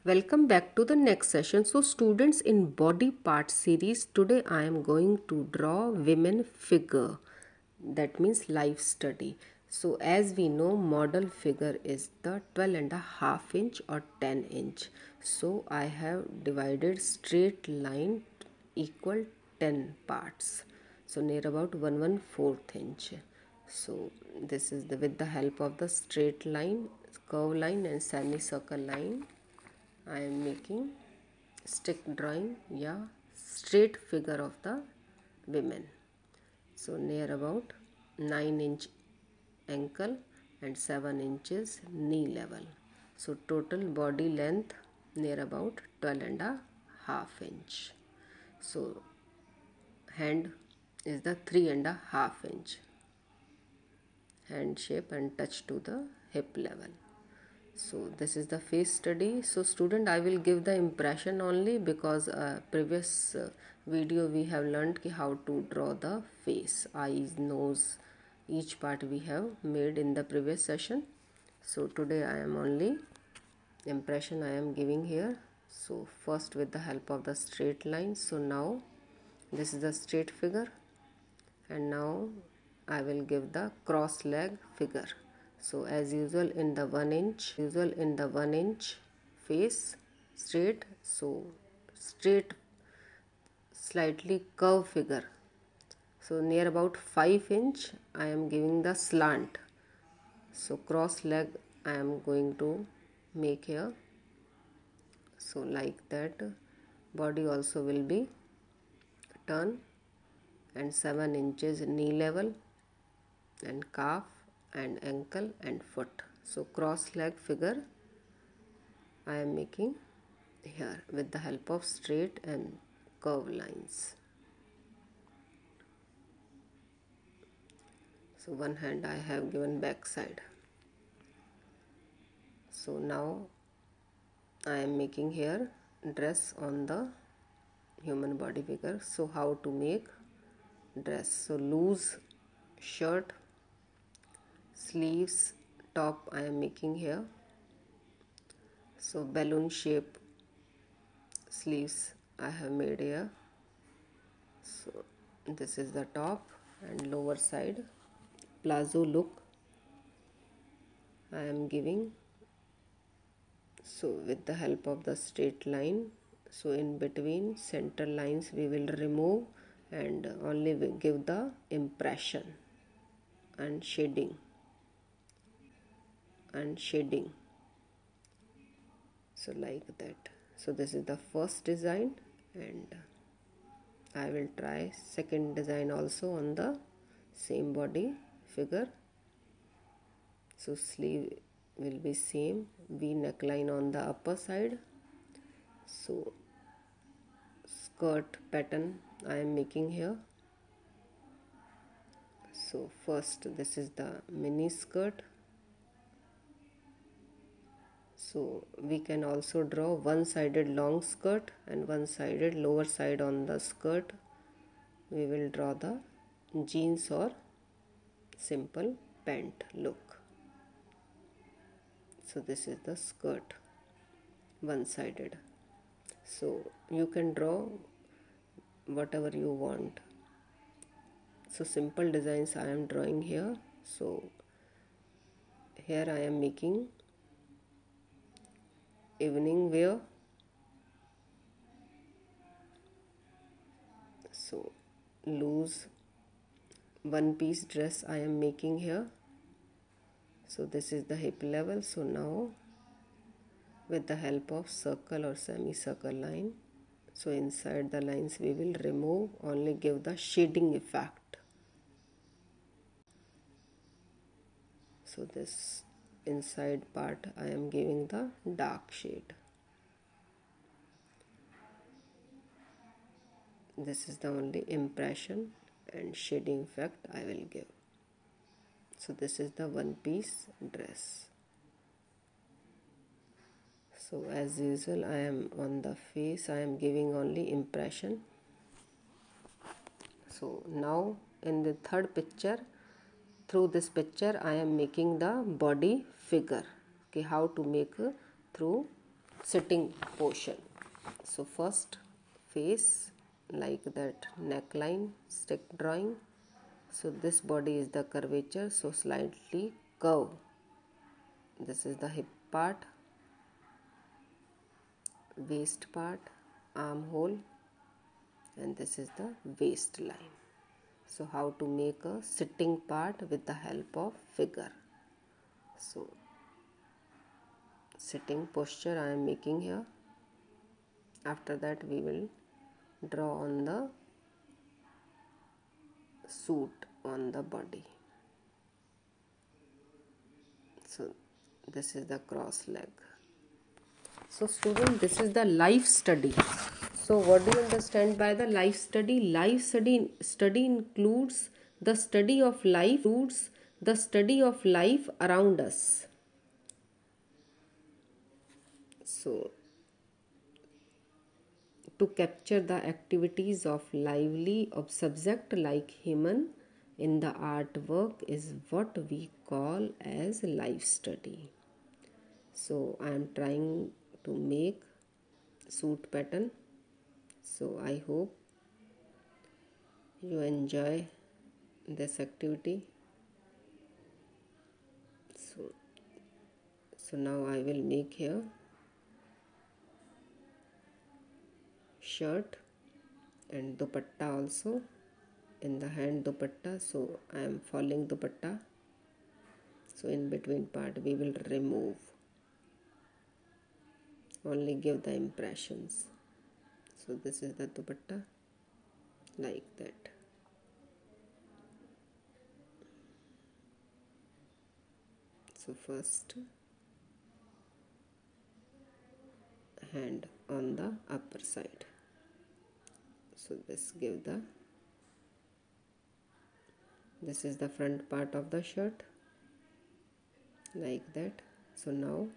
Welcome back to the next session. So students, in body part series, today I am going to draw women figure. That means life study. So as we know, model figure is the 12.5 inch or 10 inch. So I have divided straight line equal 10 parts. So near about 1/4 inch. So this is the with the help of the straight line, curve line and semicircle line. I am making stick drawing, yeah, straight figure of the women. So near about 9 inch ankle and 7 inches knee level. So total body length near about 12.5 inch. So hand is the 3.5 inch hand shape and touch to the hip level. So this is the face study. So student, I will give the impression only because previous video we have learned how to draw the face, eyes, nose, each part we have made in the previous session. So today I am only impression I am giving here. So first with the help of the straight line. So now this is the straight figure and now I will give the cross leg figure. So as usual in the 1 inch face straight, so straight slightly curve figure. So near about 5 inch I am giving the slant. So cross leg I am going to make here. So like that body also will be turn and 7 inches knee level and calf and ankle and foot. So cross leg figure I am making here with the help of straight and curve lines. So one hand I have given back side. So now I am making here dress on the human body figure. So how to make dress? So loose shirt, sleeves, top I am making here. So balloon shape sleeves I have made here. So this is the top and lower side palazzo look I am giving. So with the help of the straight line, so in between center lines we will remove and only we give the impression and shading so like that. So this is the first design and I will try second design also on the same body figure. So sleeve will be same, V neckline on the upper side. So skirt pattern I am making here. So first this is the mini skirt. So we can also draw one-sided long skirt and one-sided lower side on the skirt. We will draw the jeans or simple pant look. So this is the skirt one-sided. So you can draw whatever you want. So simple designs I am drawing here. So here I am making evening wear. So loose one piece dress I am making here. So this is the hip level. So now with the help of circle or semicircle line, so inside the lines we will remove, only give the shading effect. So this inside part I am giving the dark shade. This is the only impression and shading effect I will give. So this is the one piece dress. So as usual I am on the face, I am giving only impression. So now in the third picture, through this picture I am making the body figure. Okay, how to make through sitting portion. So first face, like that neckline, stick drawing. So this body is the curvature, so slightly curve. This is the hip part, waist part, armhole, and this is the waistline. So how to make a sitting part with the help of figure. So sitting posture I am making here. After that we will draw on the suit on the body. So this is the cross leg. So student, this is the life study. So what do you understand by the life study? Life study includes the study of life around us. So to capture the activities of lively of subject like human in the artwork is what we call as life study. So I am trying to make suit pattern. So I hope you enjoy this activity. So now I will make here shirt and dupatta also, in the hand dupatta. So I am following dupatta. So in between part we will remove, only give the impressions. So this is the dupatta, like that. So first hand on the upper side. So this is the front part of the shirt, like that. So now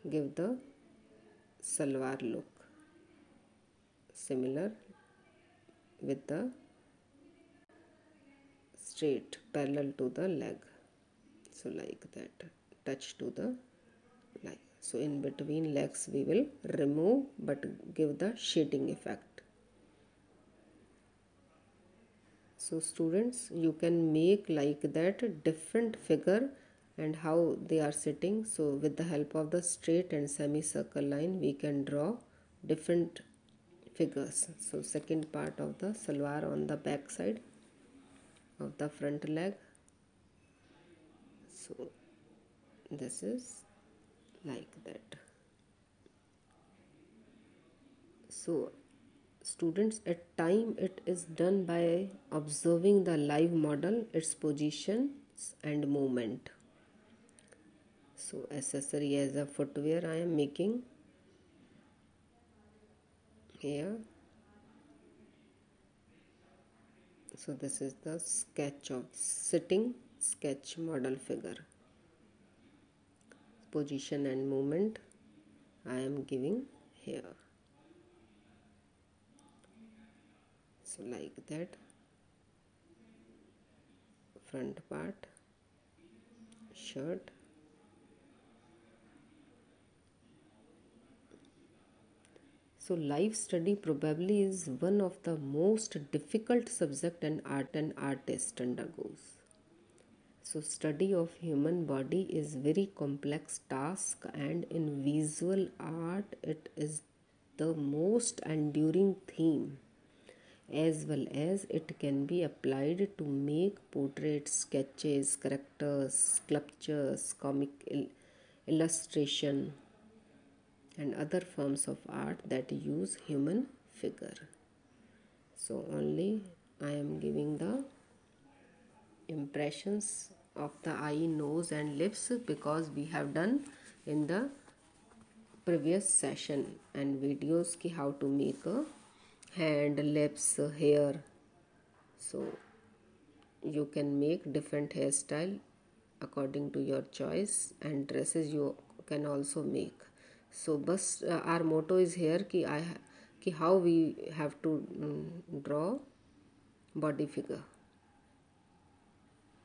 give the salwar look, similar with the straight parallel to the leg. So like that, touch to the leg. So in between legs we will remove but give the shading effect. So students, you can make like that different figure and how they are sitting. So with the help of the straight and semicircle line we can draw different figures. So second part of the salwar on the back side of the front leg. So this is like that. So students, at time it is done by observing the live model, its positions and movement. So accessory as a footwear I am making here. So this is the sketch of sitting sketch model figure. Position and movement I am giving here. So like that, front part, shirt. So life study probably is one of the most difficult subject an artist undergoes. So study of human body is very complex task, and in visual art it is the most enduring theme, as well as it can be applied to make portraits, sketches, characters, sculptures, comic illustration and other forms of art that use human figure. So only I am giving the impressions of the eye, nose and lips because we have done in the previous session and videos ki how to make a hand, lips, hair. So you can make different hairstyle according to your choice, and dresses you can also make. So bus our motto is here ki how we have to draw body figure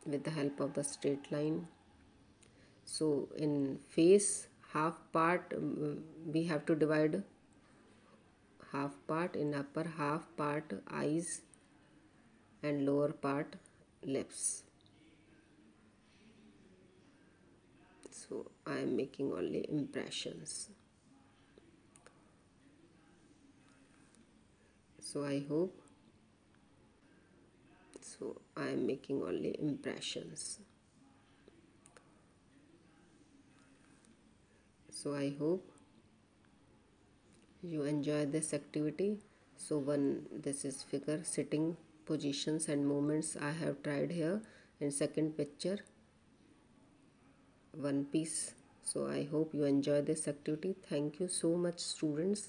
with the help of the straight line. So in face, half part, we have to divide half part. In upper half part eyes and lower part lips. So I am making only impressions. So I hope, so I am making only impressions. So I hope you enjoy this activity. So this is figure sitting positions and movements I have tried here. In second picture, one piece. So I hope you enjoy this activity. Thank you so much, students.